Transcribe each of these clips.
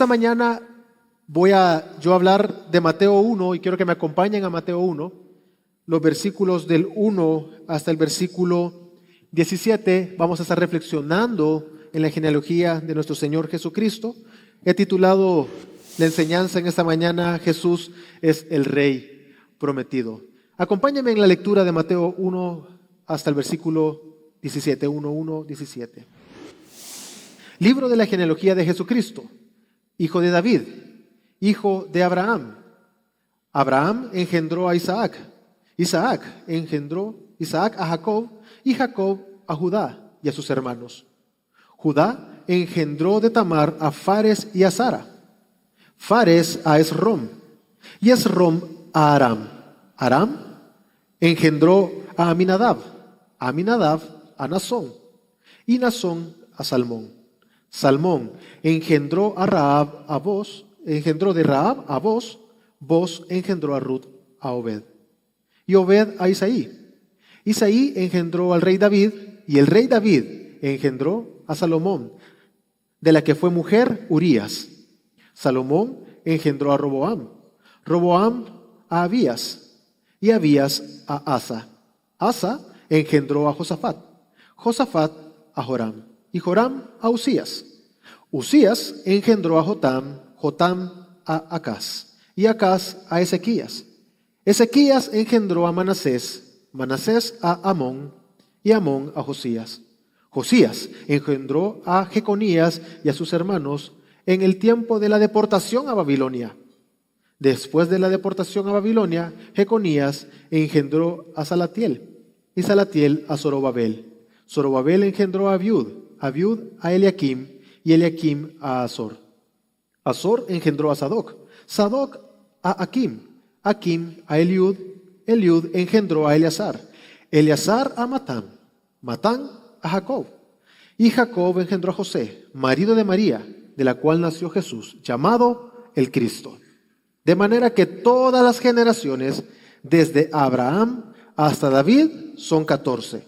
esta mañana voy a yo hablar de Mateo 1 y quiero que me acompañen a Mateo 1, los versículos del 1 hasta el versículo 17. Vamos a estar reflexionando en la genealogía de nuestro Señor Jesucristo. He titulado la enseñanza en esta mañana, Jesús es el Rey prometido. Acompáñenme en la lectura de Mateo 1 hasta el versículo 17, 1, 17. Libro de la genealogía de Jesucristo, hijo de David, hijo de Abraham. Abraham engendró a Isaac. Isaac a Jacob, y Jacob a Judá y a sus hermanos. Judá engendró de Tamar a Fares y a Zara. Fares a Esrom, y Esrom a Aram. Aram engendró a Aminadab. Aminadab a Nasón, y Nasón a Salmón. Salmón engendró a Rahab a Boz, engendró de Rahab a Boz. Boz engendró a Ruth a Obed. Y Obed a Isaí. Isaí engendró al rey David, y el rey David engendró a Salomón, de la que fue mujer Urías. Salomón engendró a Roboam. Roboam a Abías, y Abías a Asa. Asa engendró a Josafat. Josafat a Joram, y Joram a Usías. Usías engendró a Jotam. Jotam a Acaz, y Acaz a Ezequías. Ezequías engendró a Manasés. Manasés a Amón, y Amón a Josías. Josías engendró a Jeconías y a sus hermanos en el tiempo de la deportación a Babilonia. Después de la deportación a Babilonia, Jeconías engendró a Salatiel, y Salatiel a Zorobabel. Zorobabel engendró a Abiud, Abiud a Eliakim, y Eliakim a Azor. Azor engendró a Sadoc, Sadoc a Akim, Akim a Eliud, Eliud engendró a Eleazar, Eleazar a Matán, Matán a Jacob, y Jacob engendró a José, marido de María, de la cual nació Jesús, llamado el Cristo. De manera que todas las generaciones, desde Abraham hasta David, son 14.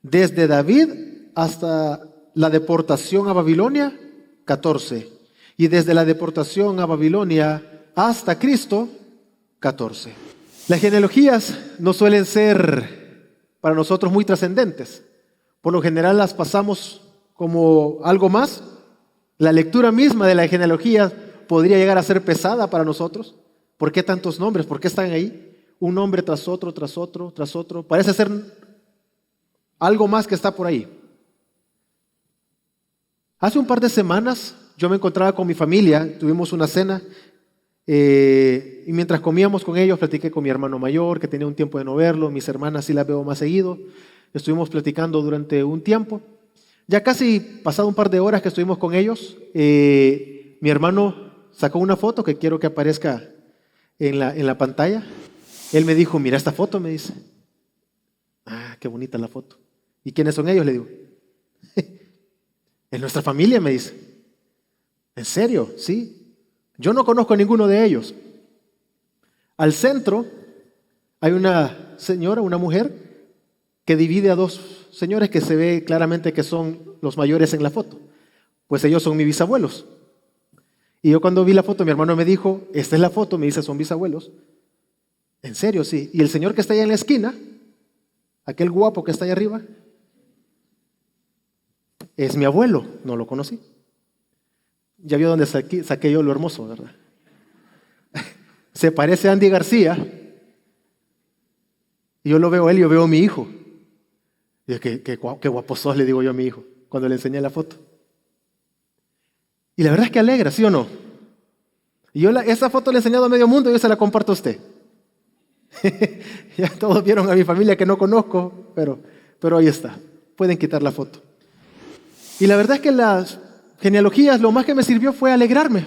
Desde David hasta la deportación a Babilonia, 14. Y desde la deportación a Babilonia hasta Cristo, 14. Las genealogías no suelen ser para nosotros muy trascendentes. Por lo general las pasamos como algo más. La lectura misma de la genealogía podría llegar a ser pesada para nosotros. ¿Por qué tantos nombres? ¿Por qué están ahí? Un nombre tras otro, tras otro, tras otro. Parece ser algo más que está por ahí. Hace un par de semanas yo me encontraba con mi familia, tuvimos una cena y mientras comíamos con ellos platiqué con mi hermano mayor, que tenía un tiempo de no verlo, mis hermanas sí las veo más seguido. Estuvimos platicando durante un tiempo. Ya casi pasado un par de horas que estuvimos con ellos, mi hermano sacó una foto que quiero que aparezca en la pantalla. Él me dijo, mira esta foto, me dice. Ah, qué bonita la foto. ¿Y quiénes son ellos? Le digo. En nuestra familia, me dice. ¿En serio? Sí. Yo no conozco a ninguno de ellos. Al centro hay una señora, una mujer, que divide a dos señores que se ve claramente que son los mayores en la foto. Pues ellos son mis bisabuelos. Y yo cuando vi la foto, mi hermano me dijo, esta es la foto, me dice, son bisabuelos. ¿En serio? Sí. Y el señor que está allá en la esquina, aquel guapo que está allá arriba, es mi abuelo, no lo conocí. Ya vio dónde saqué yo lo hermoso, ¿verdad? Se parece a Andy García. Y yo lo veo a él y yo veo a mi hijo. Y yo, qué guapo sos, le digo yo a mi hijo, cuando le enseñé la foto. Y la verdad es que alegra, ¿sí o no? Y yo esa foto le he enseñado a medio mundo y yo se la comparto a usted. Ya todos vieron a mi familia que no conozco, pero ahí está. Pueden quitar la foto. Y la verdad es que las genealogías lo más que me sirvió fue alegrarme.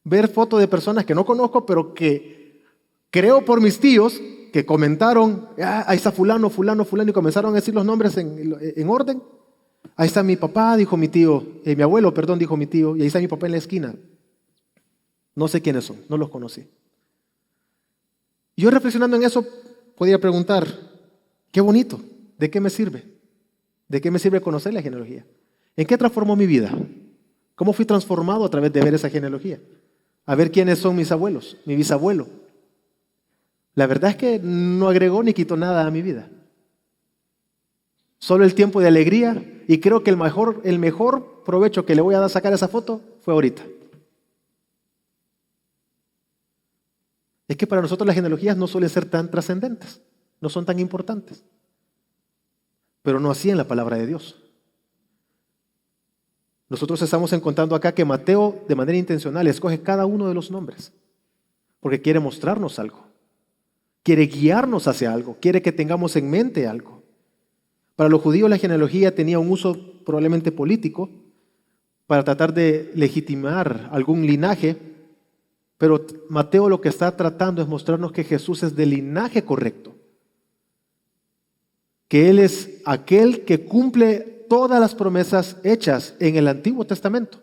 Ver fotos de personas que no conozco, pero que creo por mis tíos que comentaron, ahí está fulano, fulano, fulano, y comenzaron a decir los nombres en orden. Ahí está mi papá, dijo mi tío, mi abuelo, perdón, dijo mi tío, y ahí está mi papá en la esquina. No sé quiénes son, no los conocí. Y yo reflexionando en eso, podía preguntar, qué bonito, ¿de qué me sirve? ¿De qué me sirve conocer la genealogía? ¿En qué transformó mi vida? ¿Cómo fui transformado a través de ver esa genealogía? A ver quiénes son mis abuelos, mi bisabuelo. La verdad es que no agregó ni quitó nada a mi vida. Solo el tiempo de alegría, y creo que el mejor provecho que le voy a dar sacar a esa foto fue ahorita. Es que para nosotros las genealogías no suelen ser tan trascendentes, no son tan importantes. Pero no así en la palabra de Dios. Nosotros estamos encontrando acá que Mateo de manera intencional escoge cada uno de los nombres, porque quiere mostrarnos algo, quiere guiarnos hacia algo, quiere que tengamos en mente algo. Para los judíos la genealogía tenía un uso probablemente político para tratar de legitimar algún linaje, pero Mateo lo que está tratando es mostrarnos que Jesús es del linaje correcto, que Él es aquel que cumple todas las promesas hechas en el Antiguo Testamento.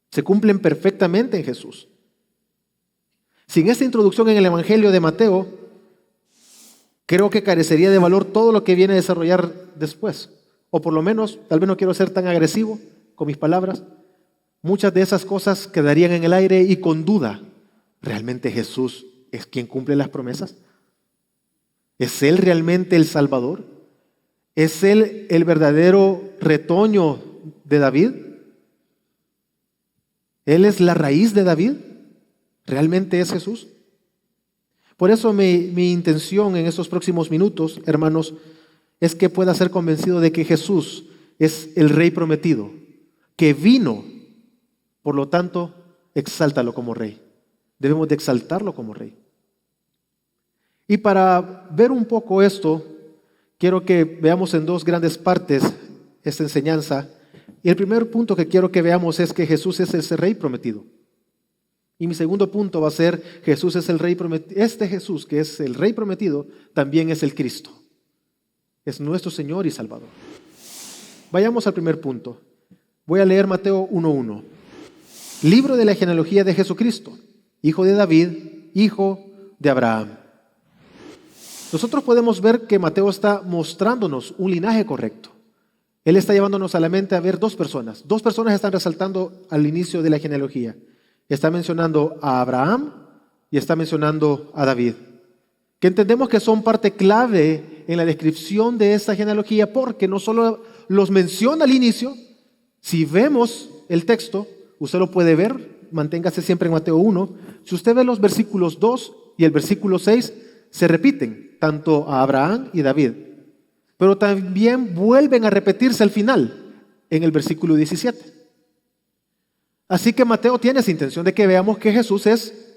Se cumplen perfectamente en Jesús. Sin esta introducción en el Evangelio de Mateo, creo que carecería de valor todo lo que viene a desarrollar después. O por lo menos, tal vez no quiero ser tan agresivo con mis palabras, muchas de esas cosas quedarían en el aire y con duda. ¿Realmente Jesús es quien cumple las promesas? ¿Es Él realmente el Salvador? ¿Es Él el verdadero retoño de David? ¿Él es la raíz de David? ¿Realmente es Jesús? Por eso mi intención en estos próximos minutos, hermanos, es que pueda ser convencido de que Jesús es el Rey prometido, que vino, por lo tanto, exáltalo como Rey. Debemos de exaltarlo como Rey. Y para ver un poco esto, quiero que veamos en dos grandes partes esta enseñanza. Y el primer punto que quiero que veamos es que Jesús es ese Rey prometido. Y mi segundo punto va a ser, Jesús es el Rey prometido. Este Jesús, que es el Rey prometido, también es el Cristo. Es nuestro Señor y Salvador. Vayamos al primer punto. Voy a leer Mateo 1:1. Libro de la genealogía de Jesucristo, hijo de David, hijo de Abraham. Nosotros podemos ver que Mateo está mostrándonos un linaje correcto. Él está llevándonos a la mente a ver dos personas. Dos personas están resaltando al inicio de la genealogía. Está mencionando a Abraham y está mencionando a David, que entendemos que son parte clave en la descripción de esta genealogía, porque no solo los menciona al inicio. Si vemos el texto, usted lo puede ver, manténgase siempre en Mateo 1. Si usted ve los versículos 2 y el versículo 6, se repiten tanto a Abraham y David, pero también vuelven a repetirse al final, en el versículo 17. Así que Mateo tiene esa intención de que veamos que Jesús es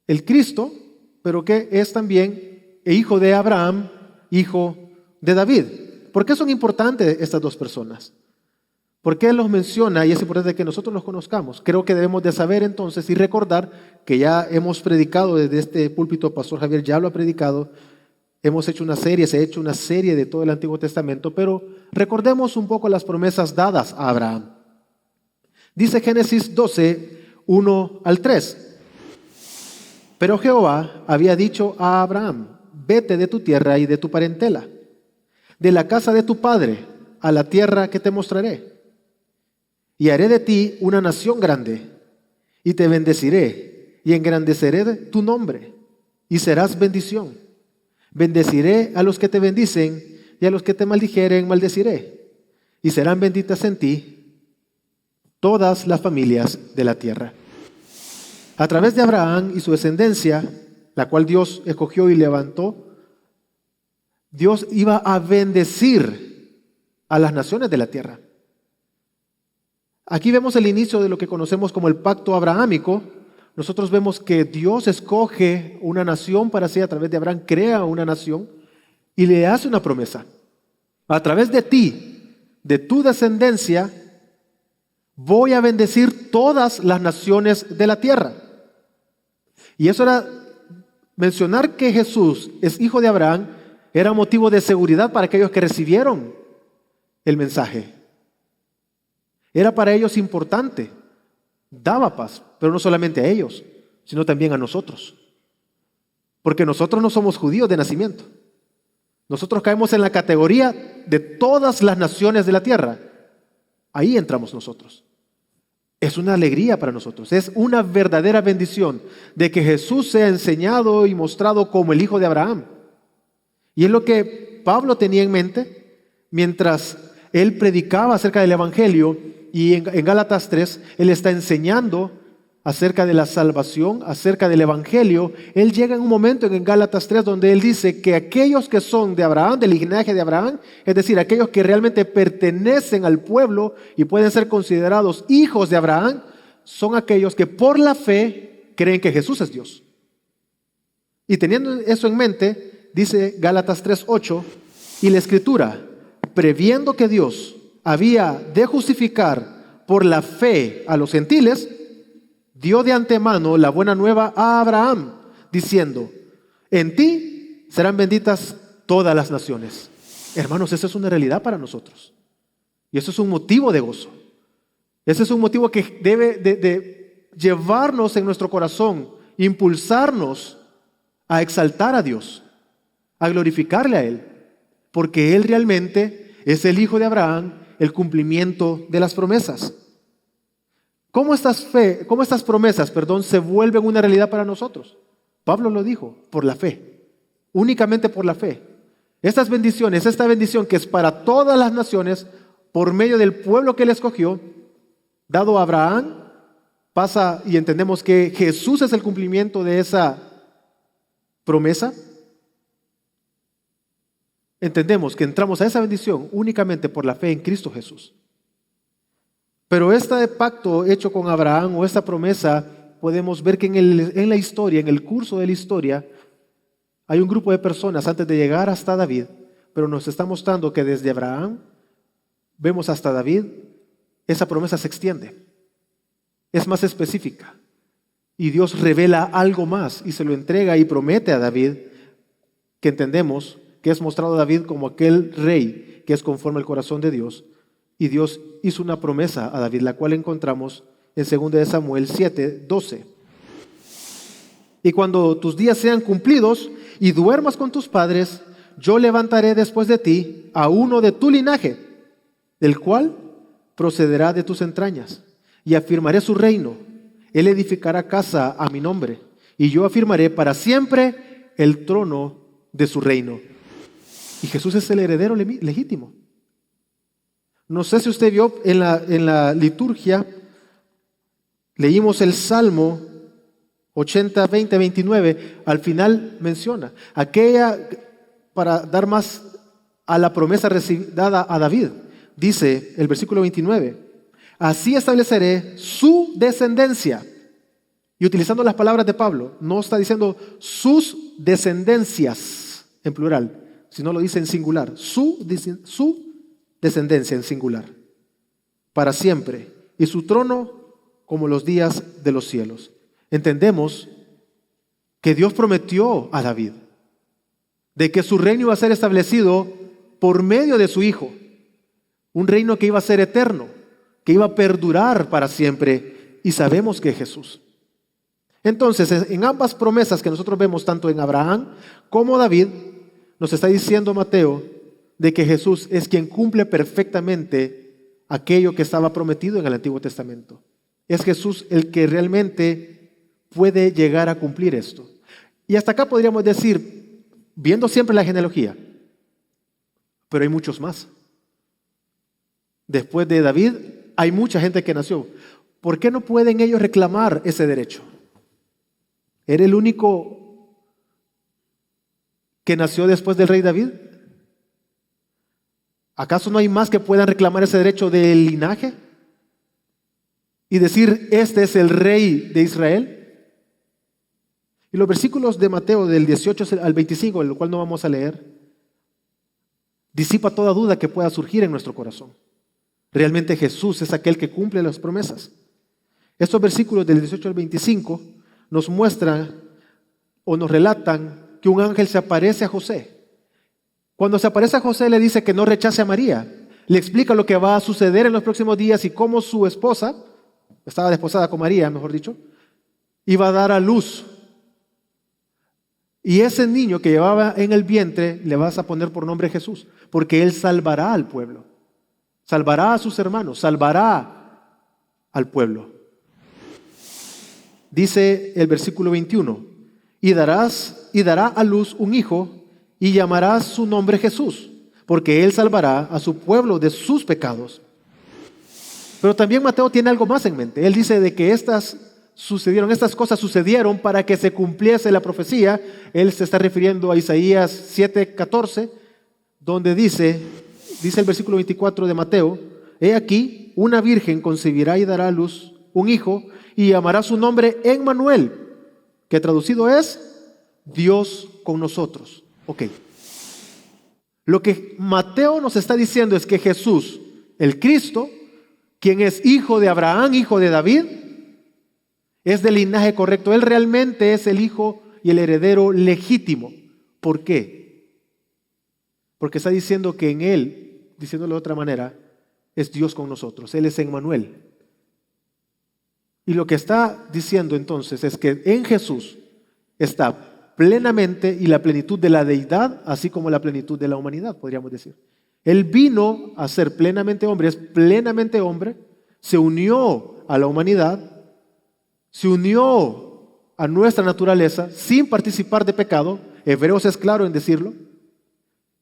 el Cristo, pero que es también hijo de Abraham, hijo de David. ¿Por qué son importantes estas dos personas? ¿Por qué los menciona? Y es importante que nosotros los conozcamos. Creo que debemos de saber entonces y recordar que ya hemos predicado desde este púlpito, Pastor Javier ya lo ha predicado, se ha hecho una serie de todo el Antiguo Testamento, pero recordemos un poco las promesas dadas a Abraham. Dice Génesis 12, 1 al 3. Pero Jehová había dicho a Abraham, vete de tu tierra y de tu parentela, de la casa de tu padre, a la tierra que te mostraré. Y haré de ti una nación grande, y te bendeciré, y engrandeceré tu nombre, y serás bendición. Bendeciré a los que te bendicen, y a los que te maldijeren maldeciré, y serán benditas en ti todas las familias de la tierra. A través de Abraham y su descendencia, la cual Dios escogió y levantó, Dios iba a bendecir a las naciones de la tierra. Aquí vemos el inicio de lo que conocemos como el pacto abrahámico. Nosotros vemos que Dios escoge una nación para sí, a través de Abraham crea una nación y le hace una promesa. A través de ti, de tu descendencia, voy a bendecir todas las naciones de la tierra. Y eso era, mencionar que Jesús es hijo de Abraham, era motivo de seguridad para aquellos que recibieron el mensaje. Era para ellos importante, daba paz, pero no solamente a ellos, sino también a nosotros. Porque nosotros no somos judíos de nacimiento. Nosotros caemos en la categoría de todas las naciones de la tierra. Ahí entramos nosotros. es una alegría para nosotros, es una verdadera bendición de que Jesús sea enseñado y mostrado como el hijo de Abraham. Y es lo que Pablo tenía en mente mientras él predicaba acerca del Evangelio, y en Gálatas 3 él está enseñando acerca de la salvación, acerca del Evangelio. Él llega en un momento en Gálatas 3 donde él dice que aquellos que son de Abraham, del linaje de Abraham, es decir, aquellos que realmente pertenecen al pueblo y pueden ser considerados hijos de Abraham, son aquellos que por la fe creen que Jesús es Dios. Y teniendo eso en mente, dice Gálatas 3:8, y la Escritura, previendo que Dios había de justificar por la fe a los gentiles, dio de antemano la buena nueva a Abraham, diciendo, en ti serán benditas todas las naciones. Hermanos, esa es una realidad para nosotros. Y eso es un motivo de gozo. Ese es un motivo que debe de llevarnos en nuestro corazón, impulsarnos a exaltar a Dios, a glorificarle a Él, porque Él realmente es el hijo de Abraham, el cumplimiento de las promesas. ¿Cómo estas promesas, se vuelven una realidad para nosotros? Pablo lo dijo, por la fe, únicamente por la fe. Estas bendiciones, esta bendición que es para todas las naciones, por medio del pueblo que Él escogió, dado a Abraham, pasa y entendemos que Jesús es el cumplimiento de esa promesa. Entendemos que entramos a esa bendición únicamente por la fe en Cristo Jesús. Pero este pacto hecho con Abraham o esta promesa, podemos ver que en la historia, en el curso de la historia, hay un grupo de personas antes de llegar hasta David, pero nos está mostrando que desde Abraham vemos hasta David, esa promesa se extiende, es más específica. Y Dios revela algo más y se lo entrega y promete a David, que entendemos que es mostrado a David como aquel rey que es conforme al corazón de Dios. Y Dios hizo una promesa a David, la cual encontramos en 2 Samuel 7:12. Y cuando tus días sean cumplidos y duermas con tus padres, yo levantaré después de ti a uno de tu linaje, del cual procederá de tus entrañas, y afirmaré su reino. Él edificará casa a mi nombre, y yo afirmaré para siempre el trono de su reino. Y Jesús es el heredero legítimo. No sé si usted vio en la liturgia, leímos el Salmo 80, 20, 29, al final menciona aquella, para dar más a la promesa dada a David, dice el versículo 29, así estableceré su descendencia. Y utilizando las palabras de Pablo, no está diciendo sus descendencias en plural, sino lo dice en singular, su descendencia en singular, para siempre, y su trono como los días de los cielos. Entendemos que Dios prometió a David de que su reino iba a ser establecido por medio de su Hijo, un reino que iba a ser eterno, que iba a perdurar para siempre, y sabemos que es Jesús. Entonces, en ambas promesas que nosotros vemos, tanto en Abraham como David, nos está diciendo Mateo de que Jesús es quien cumple perfectamente aquello que estaba prometido en el Antiguo Testamento. Es Jesús el que realmente puede llegar a cumplir esto. Y hasta acá podríamos decir, viendo siempre la genealogía, pero hay muchos más. Después de David, hay mucha gente que nació. ¿Por qué no pueden ellos reclamar ese derecho? ¿Era el único que nació después del rey David? ¿Acaso no hay más que puedan reclamar ese derecho del linaje? Y decir, este es el rey de Israel. Y los versículos de Mateo del 18 al 25, el cual no vamos a leer, disipa toda duda que pueda surgir en nuestro corazón. Realmente Jesús es aquel que cumple las promesas. Estos versículos del 18 al 25 nos muestran o nos relatan que un ángel se aparece a José. Cuando se aparece a José le dice que no rechace a María. Le explica lo que va a suceder en los próximos días y cómo su esposa, estaba desposada con María, mejor dicho, iba a dar a luz. Y ese niño que llevaba en el vientre le vas a poner por nombre Jesús, porque Él salvará al pueblo, salvará a sus hermanos, salvará al pueblo. Dice el versículo 21, y dará a luz un hijo y llamarás su nombre Jesús, porque él salvará a su pueblo de sus pecados. Pero también Mateo tiene algo más en mente. Él dice de que estas cosas sucedieron para que se cumpliese la profecía. Él se está refiriendo a Isaías 7:14, donde dice el versículo 24 de Mateo, he aquí, una virgen concebirá y dará a luz un hijo y llamará su nombre Emmanuel, que traducido es Dios con nosotros. Ok. Lo que Mateo nos está diciendo es que Jesús, el Cristo, quien es hijo de Abraham, hijo de David, es del linaje correcto. Él realmente es el hijo y el heredero legítimo. ¿Por qué? Porque está diciendo que en él, diciéndolo de otra manera, es Dios con nosotros. Él es Emmanuel. Y lo que está diciendo entonces es que en Jesús está plenamente y la plenitud de la deidad, así como la plenitud de la humanidad, podríamos decir. Él vino a ser plenamente hombre, es plenamente hombre, se unió a la humanidad, se unió a nuestra naturaleza sin participar de pecado. Hebreos es claro en decirlo.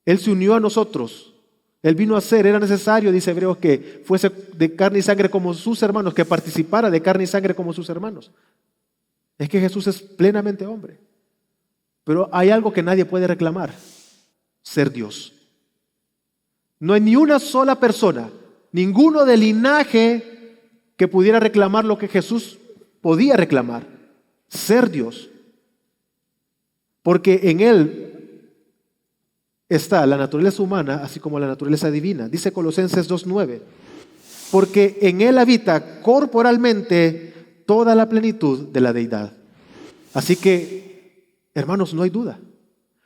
Él se unió a nosotros. Él vino a ser, era necesario, dice Hebreos, que fuese de carne y sangre como sus hermanos, que participara de carne y sangre como sus hermanos. Es que Jesús es plenamente hombre. Pero hay algo que nadie puede reclamar: ser Dios. No hay ni una sola persona, ninguno de linaje que pudiera reclamar lo que Jesús podía reclamar: ser Dios. Porque en Él está la naturaleza humana, así como la naturaleza divina. Dice Colosenses 2:9, porque en Él habita corporalmente toda la plenitud de la deidad. Así que, hermanos, no hay duda.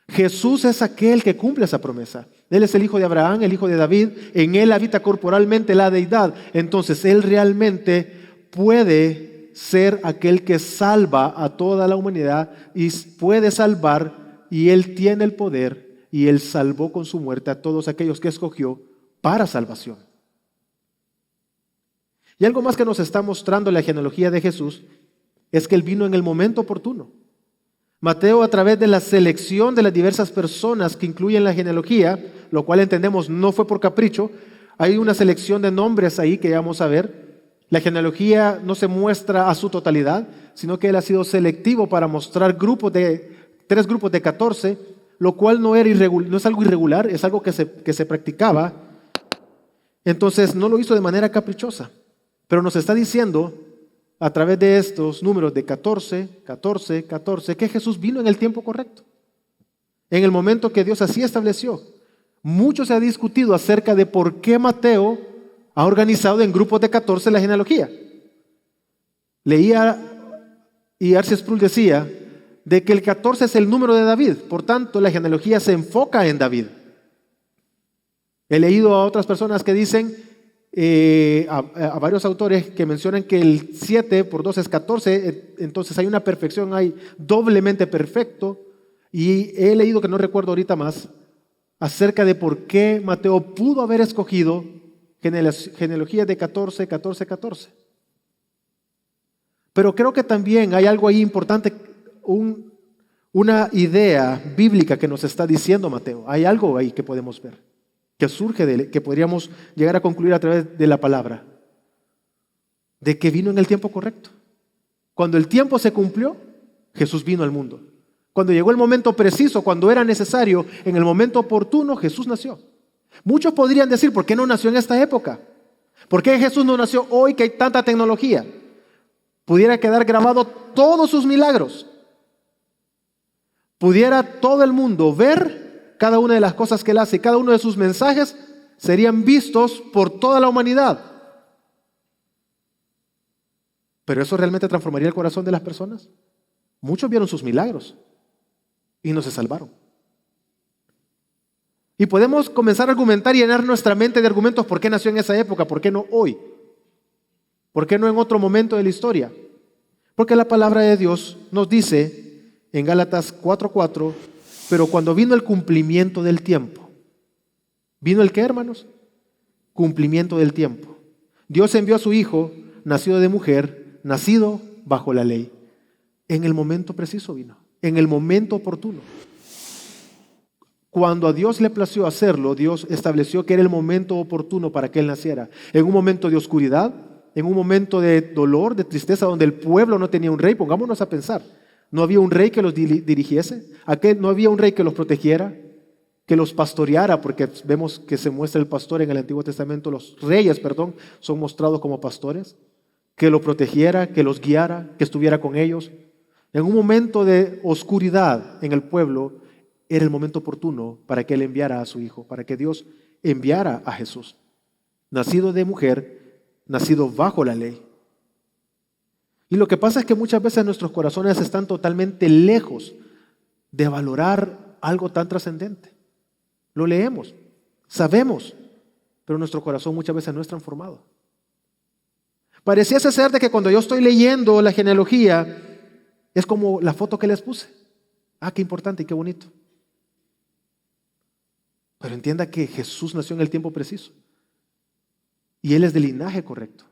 Jesús es aquel que cumple esa promesa. Él es el hijo de Abraham, el hijo de David. En Él habita corporalmente la deidad. Entonces, Él realmente puede ser aquel que salva a toda la humanidad y puede salvar, y Él tiene el poder, y Él salvó con su muerte a todos aquellos que escogió para salvación. Y algo más que nos está mostrando la genealogía de Jesús es que Él vino en el momento oportuno. Mateo, a través de la selección de las diversas personas que incluyen la genealogía, lo cual entendemos no fue por capricho, hay una selección de nombres ahí que vamos a ver. La genealogía no se muestra a su totalidad, sino que Él ha sido selectivo para mostrar tres grupos de 14, lo cual no es algo irregular, es algo que se practicaba. Entonces no lo hizo de manera caprichosa, pero nos está diciendo a través de estos números de 14, 14, 14, que Jesús vino en el tiempo correcto, en el momento que Dios así estableció. Mucho se ha discutido acerca de por qué Mateo ha organizado en grupos de 14 la genealogía. Leía, y R.C. Sproul decía, de que el 14 es el número de David, por tanto la genealogía se enfoca en David. He leído a otras personas que dicen, a varios autores que mencionan que el 7 por 2 es 14, entonces hay una perfección, hay doblemente perfecto. Y he leído, que no recuerdo ahorita más, acerca de por qué Mateo pudo haber escogido genealogías de 14, 14, 14. Pero creo que también hay algo ahí importante, una idea bíblica que nos está diciendo Mateo. Hay algo ahí que podemos ver, que surge que podríamos llegar a concluir a través de la palabra, de que vino en el tiempo correcto. Cuando el tiempo se cumplió, Jesús vino al mundo. Cuando llegó el momento preciso, cuando era necesario, en el momento oportuno, Jesús nació. Muchos podrían decir, ¿por qué no nació en esta época? ¿Por qué Jesús no nació hoy que hay tanta tecnología? Pudiera quedar grabado todos sus milagros. Pudiera todo el mundo ver cada una de las cosas que Él hace, cada uno de sus mensajes serían vistos por toda la humanidad. ¿Pero eso realmente transformaría el corazón de las personas? Muchos vieron sus milagros y no se salvaron. Y podemos comenzar a argumentar y llenar nuestra mente de argumentos por qué nació en esa época, por qué no hoy, por qué no en otro momento de la historia. Porque la palabra de Dios nos dice en Gálatas 4:4, pero cuando vino el cumplimiento del tiempo. ¿Vino el qué, hermanos? Cumplimiento del tiempo. Dios envió a su Hijo, nacido de mujer, nacido bajo la ley. En el momento preciso vino, en el momento oportuno. Cuando a Dios le plació hacerlo, Dios estableció que era el momento oportuno para que Él naciera. En un momento de oscuridad, en un momento de dolor, de tristeza, donde el pueblo no tenía un rey, pongámonos a pensar. No había un rey que los dirigiese, no había un rey que los protegiera, que los pastoreara, porque vemos que se muestra el pastor en el Antiguo Testamento, los reyes, son mostrados como pastores, que lo protegiera, que los guiara, que estuviera con ellos. En un momento de oscuridad en el pueblo, era el momento oportuno para que Él enviara a su Hijo, para que Dios enviara a Jesús, nacido de mujer, nacido bajo la ley. Y lo que pasa es que muchas veces nuestros corazones están totalmente lejos de valorar algo tan trascendente. Lo leemos, sabemos, pero nuestro corazón muchas veces no es transformado. Pareciese ser de que cuando yo estoy leyendo la genealogía, es como la foto que les puse. Ah, qué importante y qué bonito. Pero entienda que Jesús nació en el tiempo preciso. Y Él es del linaje correcto.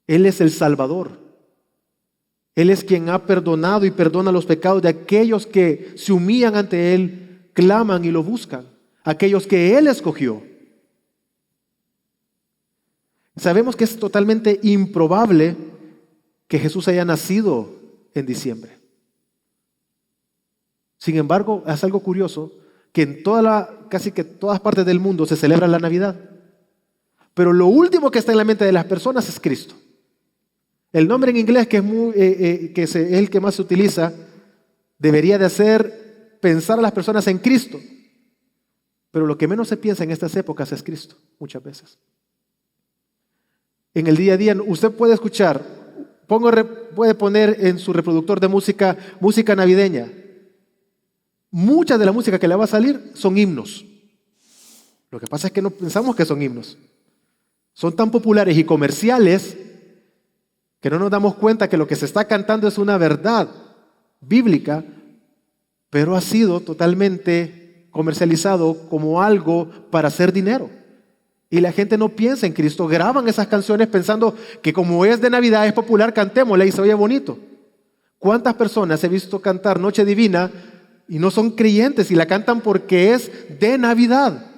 Él es el Salvador. Él es quien ha perdonado y perdona los pecados de aquellos que se humillan ante Él, claman y lo buscan. Aquellos que Él escogió. Sabemos que es totalmente improbable que Jesús haya nacido en diciembre. Sin embargo, es algo curioso que en casi que todas partes del mundo se celebra la Navidad. Pero lo último que está en la mente de las personas es Cristo. El nombre en inglés, que es el que más se utiliza, debería de hacer pensar a las personas en Cristo. Pero lo que menos se piensa en estas épocas es Cristo, muchas veces. En el día a día, usted puede escuchar, puede poner en su reproductor de música navideña. Mucha de la música que le va a salir son himnos. Lo que pasa es que no pensamos que son himnos. Son tan populares y comerciales que no nos damos cuenta que lo que se está cantando es una verdad bíblica, pero ha sido totalmente comercializado como algo para hacer dinero. Y la gente no piensa en Cristo, graban esas canciones pensando que como es de Navidad, es popular, cantémosla y se oye bonito. ¿Cuántas personas he visto cantar Noche Divina y no son creyentes y la cantan porque es de Navidad?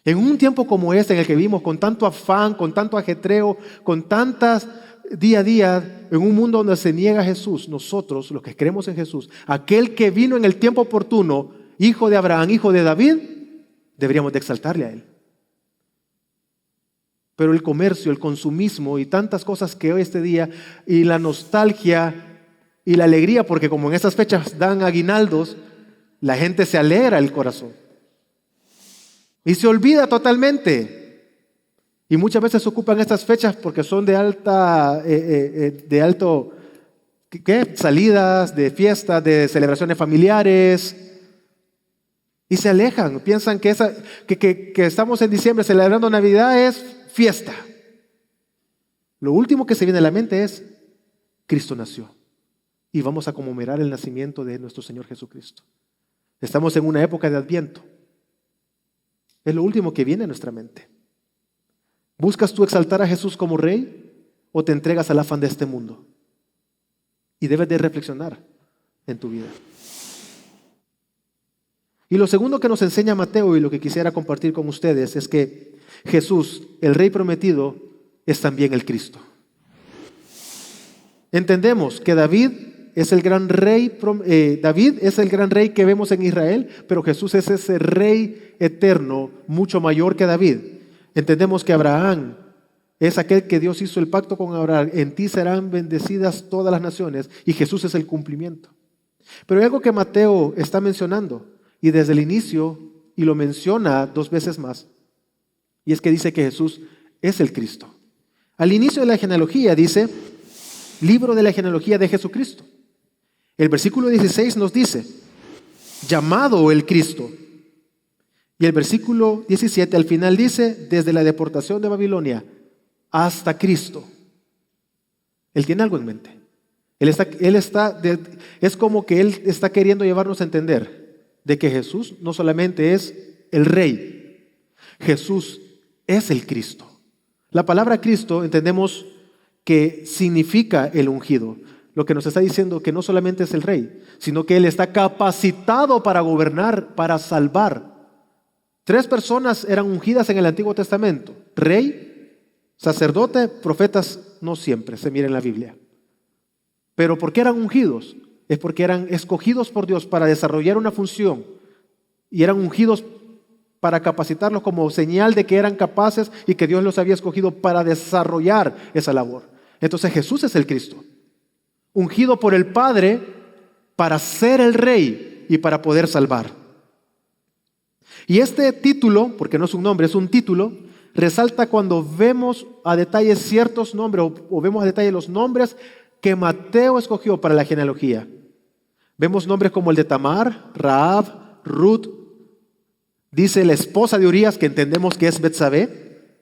En un tiempo como este en el que vivimos con tanto afán, con tanto ajetreo, con tantas día a día, en un mundo donde se niega a Jesús, nosotros, los que creemos en Jesús, aquel que vino en el tiempo oportuno, hijo de Abraham, hijo de David, deberíamos de exaltarle a Él. Pero el comercio, el consumismo y tantas cosas que hoy este día, y la nostalgia y la alegría, porque como en estas fechas dan aguinaldos, la gente se alegra el corazón. Y se olvida totalmente. Y muchas veces se ocupan estas fechas porque son de alto, salidas, de fiestas, de celebraciones familiares. Y se alejan, piensan que estamos en diciembre celebrando Navidad es fiesta. Lo último que se viene a la mente es, Cristo nació. Y vamos a conmemorar el nacimiento de nuestro Señor Jesucristo. Estamos en una época de Adviento. Es lo último que viene a nuestra mente. ¿Buscas tú exaltar a Jesús como Rey o te entregas al afán de este mundo? Y debes de reflexionar en tu vida. Y lo segundo que nos enseña Mateo y lo que quisiera compartir con ustedes es que Jesús, el Rey prometido, es también el Cristo. Entendemos que David es el gran rey que vemos en Israel, pero Jesús es ese Rey eterno, mucho mayor que David. Entendemos que Abraham es aquel que Dios hizo el pacto con Abraham. En ti serán bendecidas todas las naciones, y Jesús es el cumplimiento. Pero hay algo que Mateo está mencionando, y desde el inicio, y lo menciona 2 veces más, y es que dice que Jesús es el Cristo. Al inicio de la genealogía dice, libro de la genealogía de Jesucristo. El versículo 16 nos dice, llamado el Cristo. Y el versículo 17 al final dice, desde la deportación de Babilonia hasta Cristo. Él tiene algo en mente. Es como que Él está queriendo llevarnos a entender de que Jesús no solamente es el Rey, Jesús es el Cristo. La palabra Cristo entendemos que significa el ungido. Lo que nos está diciendo que no solamente es el rey, sino que él está capacitado para gobernar, para salvar. 3 personas eran ungidas en el Antiguo Testamento: rey, sacerdote, profetas. No siempre se mira en la Biblia. Pero ¿por qué eran ungidos? Es porque eran escogidos por Dios para desarrollar una función, y eran ungidos para capacitarlos como señal de que eran capaces y que Dios los había escogido para desarrollar esa labor. Entonces Jesús es el Cristo, ungido por el Padre para ser el Rey y para poder salvar. Y este título, porque no es un nombre, es un título, resalta cuando vemos a detalle ciertos nombres o vemos a detalle los nombres que Mateo escogió para la genealogía. Vemos nombres como el de Tamar, Rahab, Ruth. Dice la esposa de Urías, que entendemos que es Betsabé.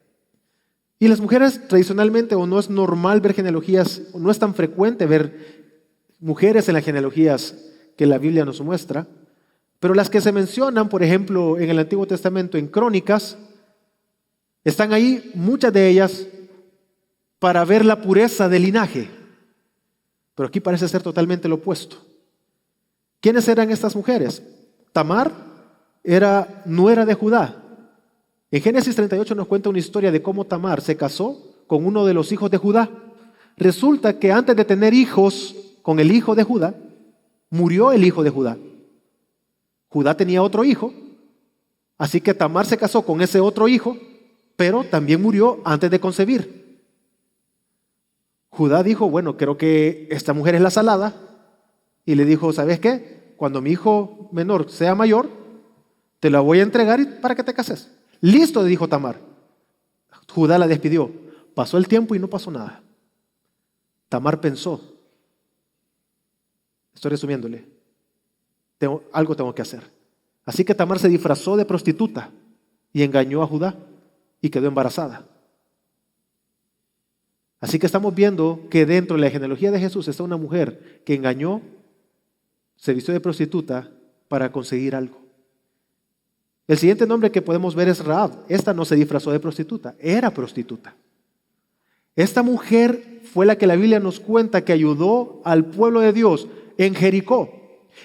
Y las mujeres tradicionalmente, o no es normal ver genealogías, o no es tan frecuente ver mujeres en las genealogías que la Biblia nos muestra, pero las que se mencionan, por ejemplo, en el Antiguo Testamento, en Crónicas, están ahí muchas de ellas para ver la pureza del linaje. Pero aquí parece ser totalmente lo opuesto. ¿Quiénes eran estas mujeres? Tamar era nuera de Judá. En Génesis 38 nos cuenta una historia de cómo Tamar se casó con uno de los hijos de Judá. Resulta que antes de tener hijos con el hijo de Judá, murió el hijo de Judá. Judá tenía otro hijo, así que Tamar se casó con ese otro hijo, pero también murió antes de concebir. Judá dijo, bueno, creo que esta mujer es la salada, y le dijo, ¿sabes qué? Cuando mi hijo menor sea mayor, te la voy a entregar para que te cases. Listo, dijo Tamar. Judá la despidió. Pasó el tiempo y no pasó nada. Tamar pensó, estoy resumiéndole, algo tengo que hacer. Así que Tamar se disfrazó de prostituta y engañó a Judá y quedó embarazada. Así que estamos viendo que dentro de la genealogía de Jesús está una mujer que engañó, se vistió de prostituta para conseguir algo. El siguiente nombre que podemos ver es Rahab. Esta no se disfrazó de prostituta, era prostituta. Esta mujer fue la que la Biblia nos cuenta que ayudó al pueblo de Dios en Jericó.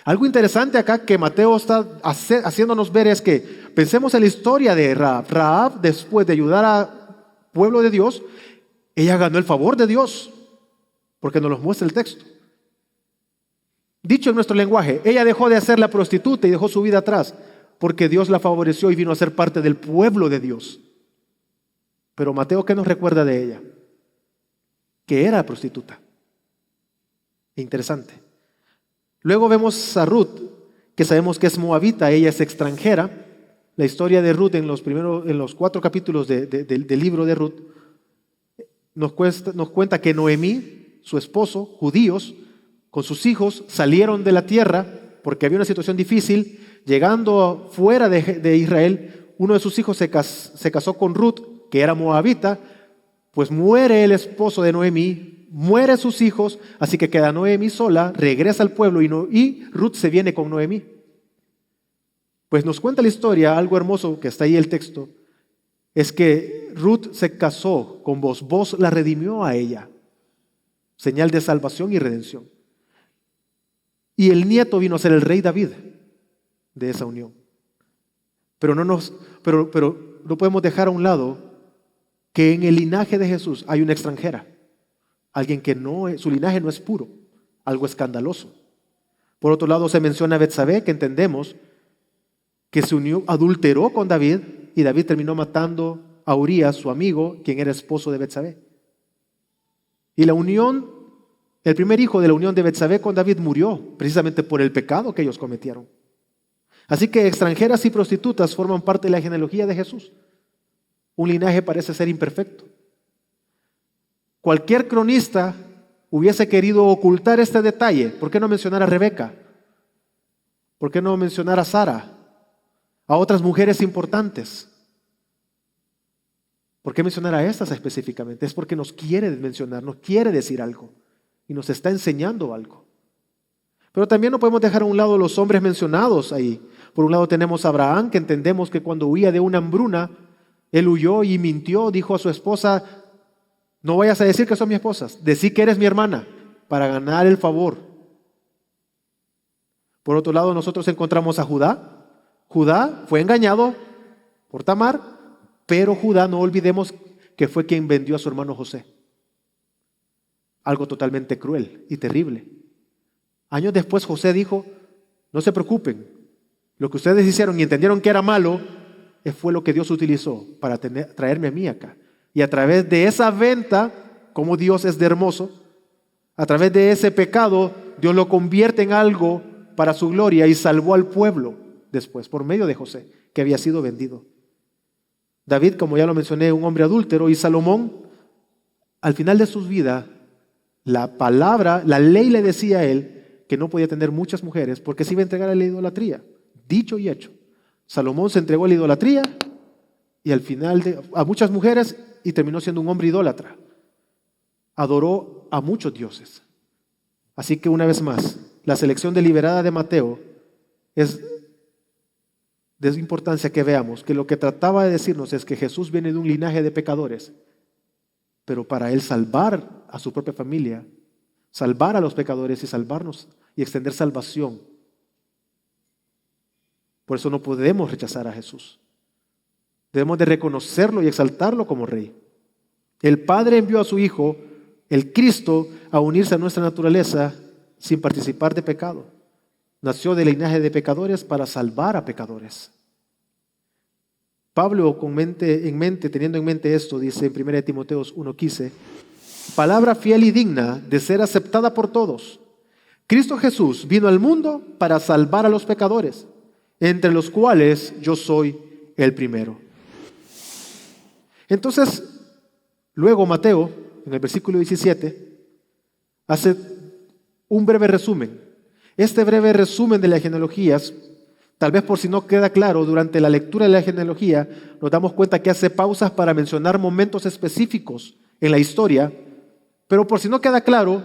Algo interesante acá que Mateo está haciéndonos ver es que pensemos en la historia de Rahab. Rahab, después de ayudar al pueblo de Dios, ella ganó el favor de Dios, porque nos lo muestra el texto. Dicho en nuestro lenguaje, ella dejó de hacer la prostituta y dejó su vida atrás, porque Dios la favoreció y vino a ser parte del pueblo de Dios. Pero Mateo, ¿qué nos recuerda de ella? Que era prostituta. Interesante. Luego vemos a Ruth, que sabemos que es moabita, ella es extranjera. La historia de Ruth en los 4 capítulos del libro de Ruth nos cuenta que Noemí, su esposo, judíos, con sus hijos salieron de la tierra porque había una situación difícil. Llegando fuera de Israel, uno de sus hijos se casó con Ruth, que era moabita, pues muere el esposo de Noemí, muere sus hijos, así que queda Noemí sola, regresa al pueblo y Ruth se viene con Noemí. Pues nos cuenta la historia, algo hermoso que está ahí el texto, es que Ruth se casó con Boaz. Boaz la redimió a ella, señal de salvación y redención. Y el nieto vino a ser el rey David de esa unión. Pero no podemos dejar a un lado que en el linaje de Jesús hay una extranjera, alguien que su linaje no es puro, algo escandaloso. Por otro lado se menciona a Betsabé, que entendemos que se unió, adulteró con David, y David terminó matando a Urías, su amigo, quien era esposo de Betsabé. Y la unión, el primer hijo de la unión de Betsabé con David murió precisamente por el pecado que ellos cometieron. Así que extranjeras y prostitutas forman parte de la genealogía de Jesús. Un linaje parece ser imperfecto. Cualquier cronista hubiese querido ocultar este detalle. ¿Por qué no mencionar a Rebeca? ¿Por qué no mencionar a Sara? A otras mujeres importantes. ¿Por qué mencionar a estas específicamente? Es porque nos quiere mencionar, nos quiere decir algo y nos está enseñando algo. Pero también no podemos dejar a un lado los hombres mencionados ahí. Por un lado tenemos a Abraham, que entendemos que cuando huía de una hambruna, él huyó y mintió, dijo a su esposa, No vayas a decir que son mi esposas, decí que eres mi hermana para ganar el favor. Por otro lado, nosotros encontramos a Judá. Judá fue engañado por Tamar, pero Judá, no olvidemos que fue quien vendió a su hermano José. Algo totalmente cruel y terrible. Años después José dijo, no se preocupen, lo que ustedes hicieron y entendieron que era malo, fue lo que Dios utilizó para traerme a mí acá. Y a través de esa venta, como Dios es de hermoso, a través de ese pecado, Dios lo convierte en algo para su gloria y salvó al pueblo después, por medio de José, que había sido vendido. David, como ya lo mencioné, un hombre adúltero, y Salomón, al final de su vida, la ley le decía a él que no podía tener muchas mujeres porque se iba a entregar a la idolatría. Dicho y hecho. Salomón se entregó a la idolatría y al final a muchas mujeres y terminó siendo un hombre idólatra. Adoró a muchos dioses. Así que una vez más, la selección deliberada de Mateo es de importancia que veamos que lo que trataba de decirnos es que Jesús viene de un linaje de pecadores, pero para él salvar a su propia familia, salvar a los pecadores y salvarnos y extender salvación. Por eso no podemos rechazar a Jesús. Debemos de reconocerlo y exaltarlo como Rey. El Padre envió a su Hijo, el Cristo, a unirse a nuestra naturaleza sin participar de pecado. Nació del linaje de pecadores para salvar a pecadores. Pablo, teniendo en mente esto, dice en 1 Timoteo 1:15, palabra fiel y digna de ser aceptada por todos. Cristo Jesús vino al mundo para salvar a los pecadores, entre los cuales yo soy el primero. Entonces, luego Mateo, en el versículo 17, hace un breve resumen. Este breve resumen de las genealogías, tal vez por si no queda claro, durante la lectura de la genealogía, nos damos cuenta que hace pausas para mencionar momentos específicos en la historia, pero por si no queda claro,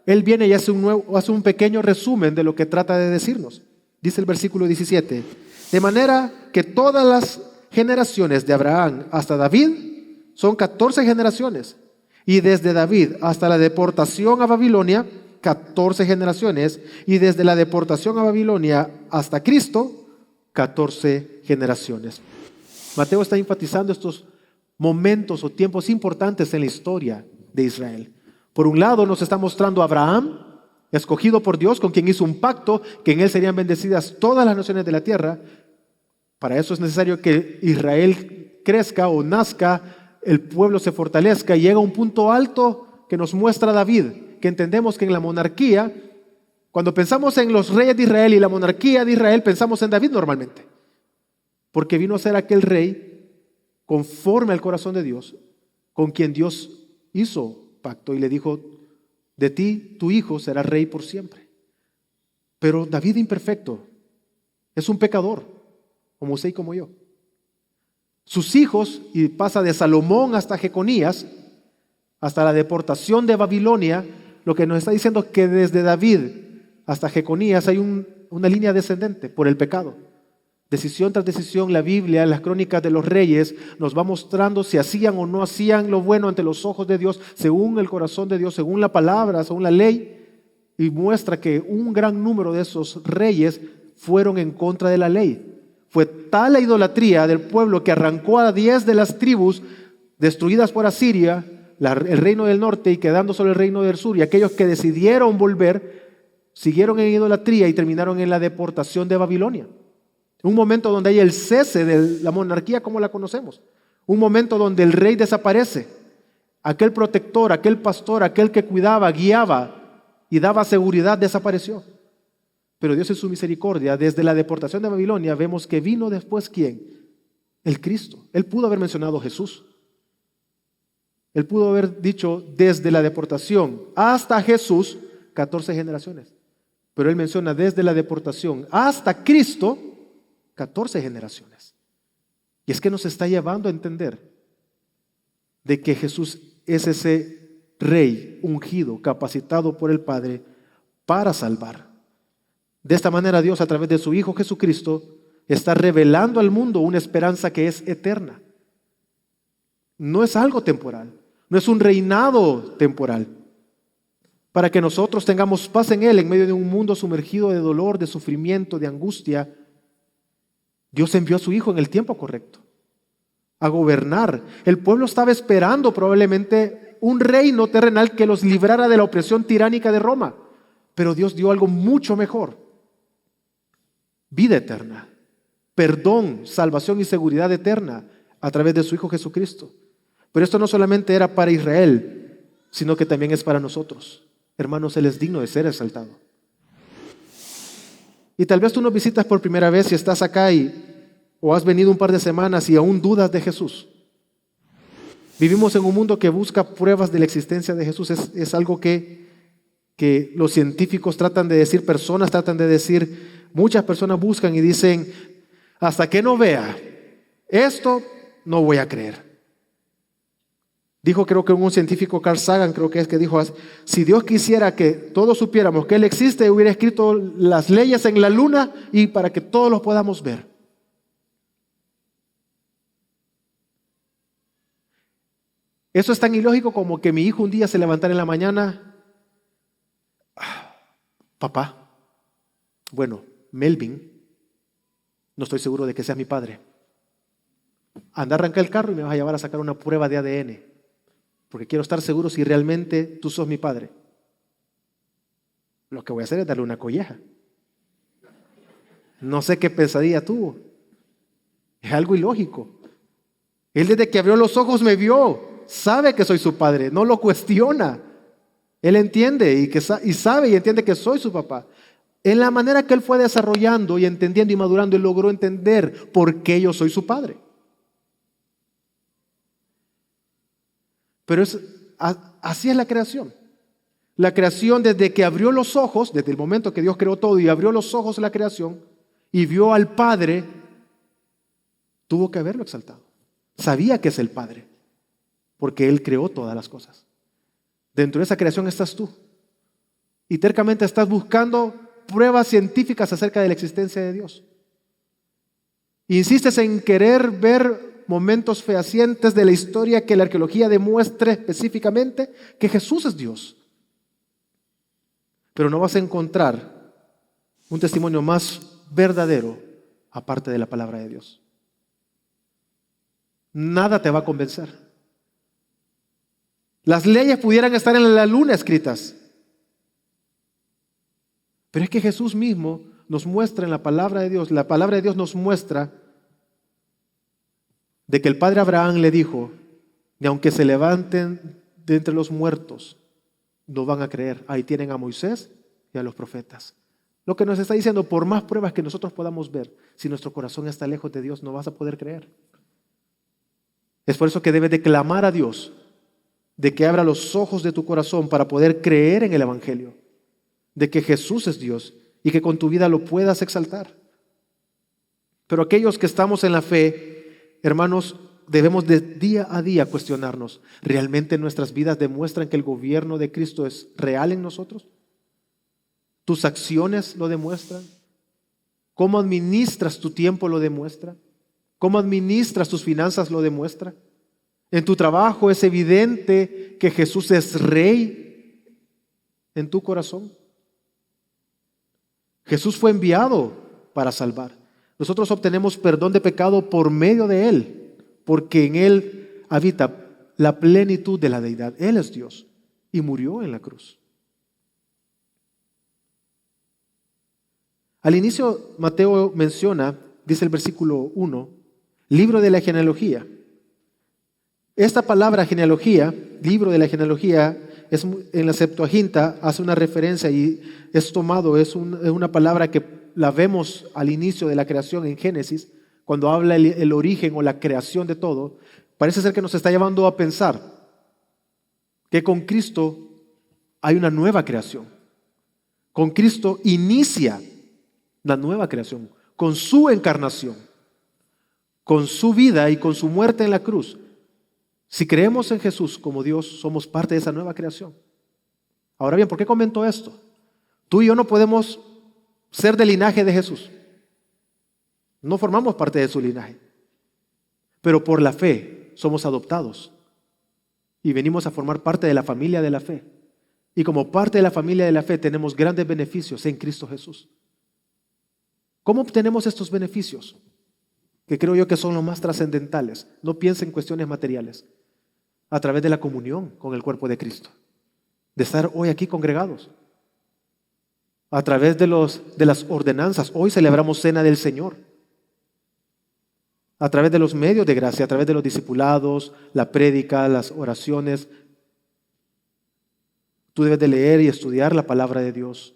él viene y hace un pequeño resumen de lo que trata de decirnos. Dice el versículo 17, de manera que todas las generaciones de Abraham hasta David son 14 generaciones, y desde David hasta la deportación a Babilonia, 14 generaciones, y desde la deportación a Babilonia hasta Cristo, 14 generaciones. Mateo está enfatizando estos momentos o tiempos importantes en la historia de Israel. Por un lado nos está mostrando a Abraham, escogido por Dios, con quien hizo un pacto, que en él serían bendecidas todas las naciones de la tierra. Para eso es necesario que Israel crezca o nazca, el pueblo se fortalezca y llega a un punto alto que nos muestra David, que entendemos que en la monarquía, cuando pensamos en los reyes de Israel y la monarquía de Israel, pensamos en David normalmente, porque vino a ser aquel rey conforme al corazón de Dios, con quien Dios hizo pacto y le dijo, de ti tu hijo será rey por siempre. Pero David imperfecto es un pecador, como usted y como yo. Sus hijos, y pasa de Salomón hasta Jeconías, hasta la deportación de Babilonia, lo que nos está diciendo es que desde David hasta Jeconías hay una línea descendente por el pecado. Decisión tras decisión, la Biblia, las crónicas de los reyes, nos va mostrando si hacían o no hacían lo bueno ante los ojos de Dios, según el corazón de Dios, según la palabra, según la ley, y muestra que un gran número de esos reyes fueron en contra de la ley. Fue tal la idolatría del pueblo que arrancó a 10 de las tribus destruidas por Asiria, el reino del norte, y quedando solo el reino del sur, y aquellos que decidieron volver, siguieron en idolatría y terminaron en la deportación de Babilonia. Un momento donde hay el cese de la monarquía como la conocemos. Un momento donde el rey desaparece. Aquel protector, aquel pastor, aquel que cuidaba, guiaba y daba seguridad desapareció. Pero Dios en su misericordia, desde la deportación de Babilonia, vemos que vino después ¿quién? El Cristo. Él pudo haber mencionado a Jesús. Él pudo haber dicho desde la deportación hasta Jesús, 14 generaciones. Pero él menciona desde la deportación hasta Cristo, 14 generaciones. Y es que nos está llevando a entender de que Jesús es ese rey ungido, capacitado por el Padre para salvar. De esta manera Dios, a través de su Hijo Jesucristo, está revelando al mundo una esperanza que es eterna. No es algo temporal. No es un reinado temporal. Para que nosotros tengamos paz en Él en medio de un mundo sumergido de dolor, de sufrimiento, de angustia, Dios envió a su Hijo en el tiempo correcto a gobernar. El pueblo estaba esperando probablemente un reino terrenal que los librara de la opresión tiránica de Roma. Pero Dios dio algo mucho mejor. Vida eterna, perdón, salvación y seguridad eterna a través de su Hijo Jesucristo. Pero esto no solamente era para Israel, sino que también es para nosotros. Hermanos, Él es digno de ser exaltado. Y tal vez tú nos visitas por primera vez y estás acá o has venido un par de semanas y aún dudas de Jesús. Vivimos en un mundo que busca pruebas de la existencia de Jesús. Es algo que los científicos tratan de decir, personas tratan de decir, muchas personas buscan y dicen, hasta que no vea esto, no voy a creer. Dijo, creo que un científico, Carl Sagan, creo que es que dijo, si Dios quisiera que todos supiéramos que Él existe, hubiera escrito las leyes en la luna y para que todos los podamos ver. Eso es tan ilógico como que mi hijo un día se levantara en la mañana, papá, bueno, Melvin, no estoy seguro de que sea mi padre. Anda a arrancar el carro y me vas a llevar a sacar una prueba de ADN. Porque quiero estar seguro si realmente tú sos mi padre. Lo que voy a hacer es darle una colleja. No sé qué pesadilla tuvo. Es algo ilógico. Él desde que abrió los ojos me vio. Sabe que soy su padre. No lo cuestiona. Él entiende y sabe y entiende que soy su papá. En la manera que él fue desarrollando y entendiendo y madurando, él logró entender por qué yo soy su padre. Pero así es la creación. La creación desde que abrió los ojos, desde el momento que Dios creó todo y abrió los ojos de la creación y vio al Padre, tuvo que haberlo exaltado. Sabía que es el Padre, porque Él creó todas las cosas. Dentro de esa creación estás tú. Y tercamente estás buscando pruebas científicas acerca de la existencia de Dios. Insistes en querer ver momentos fehacientes de la historia que la arqueología demuestre específicamente que Jesús es Dios. Pero no vas a encontrar un testimonio más verdadero aparte de la palabra de Dios. Nada te va a convencer. Las leyes pudieran estar en la luna escritas, pero es que Jesús mismo nos muestra en la palabra de Dios nos muestra de que el padre Abraham le dijo, ni aunque se levanten de entre los muertos, no van a creer. Ahí tienen a Moisés y a los profetas. Lo que nos está diciendo, por más pruebas que nosotros podamos ver, si nuestro corazón está lejos de Dios, no vas a poder creer. Es por eso que debes de clamar a Dios, de que abra los ojos de tu corazón para poder creer en el Evangelio, de que Jesús es Dios y que con tu vida lo puedas exaltar. Pero aquellos que estamos en la fe, hermanos, debemos de día a día cuestionarnos, ¿realmente nuestras vidas demuestran que el gobierno de Cristo es real en nosotros? ¿Tus acciones lo demuestran? ¿Cómo administras tu tiempo lo demuestra? ¿Cómo administras tus finanzas lo demuestra? En tu trabajo es evidente que Jesús es Rey en tu corazón. Jesús fue enviado para salvar. Nosotros obtenemos perdón de pecado por medio de Él, porque en Él habita la plenitud de la deidad. Él es Dios y murió en la cruz. Al inicio, Mateo menciona, dice el versículo 1, libro de la genealogía. Esta palabra genealogía, libro de la genealogía, en la Septuaginta hace una referencia y es tomado, es una palabra que la vemos al inicio de la creación en Génesis, cuando habla el origen o la creación de todo. Parece ser que nos está llevando a pensar que con Cristo hay una nueva creación. Con Cristo inicia la nueva creación, con su encarnación, con su vida y con su muerte en la cruz. Si creemos en Jesús como Dios, somos parte de esa nueva creación. Ahora bien, ¿por qué comento esto? Tú y yo no podemos ser del linaje de Jesús. No formamos parte de su linaje. Pero por la fe somos adoptados. y venimos a formar parte de la familia de la fe. Y como parte de la familia de la fe tenemos grandes beneficios en Cristo Jesús. ¿Cómo obtenemos estos beneficios? Que creo yo que son los más trascendentales. No piensen en cuestiones materiales. A través de la comunión con el cuerpo de Cristo. De estar hoy aquí congregados. A través de las ordenanzas. Hoy celebramos Cena del Señor. A través de los medios de gracia, a través de los discipulados, la prédica, las oraciones. Tú debes de leer y estudiar la palabra de Dios.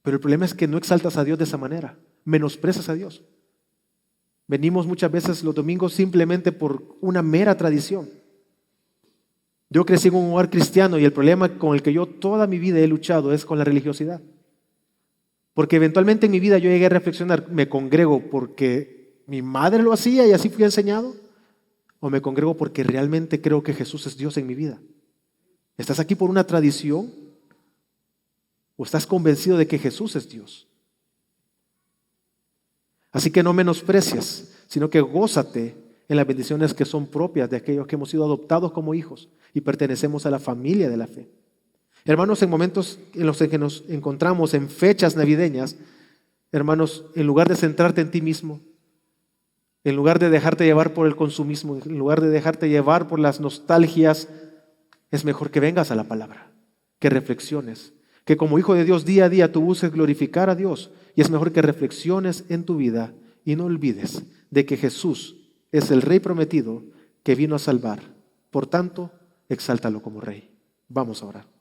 Pero el problema es que no exaltas a Dios de esa manera. Menosprecias a Dios. Venimos muchas veces los domingos simplemente por una mera tradición. Yo crecí en un hogar cristiano y el problema con el que yo toda mi vida he luchado es con la religiosidad. Porque eventualmente en mi vida yo llegué a reflexionar, ¿me congrego porque mi madre lo hacía y así fui enseñado? ¿O me congrego porque realmente creo que Jesús es Dios en mi vida? ¿Estás aquí por una tradición? ¿O estás convencido de que Jesús es Dios? Así que no menosprecies, sino que gózate en las bendiciones que son propias de aquellos que hemos sido adoptados como hijos y pertenecemos a la familia de la fe. Hermanos, en momentos en los que nos encontramos en fechas navideñas, hermanos, en lugar de centrarte en ti mismo, en lugar de dejarte llevar por el consumismo, en lugar de dejarte llevar por las nostalgias, es mejor que vengas a la palabra, que reflexiones, que como hijo de Dios día a día tú busques glorificar a Dios, y es mejor que reflexiones en tu vida y no olvides de que Jesús es el Rey prometido que vino a salvar. Por tanto, exáltalo como Rey. Vamos a orar.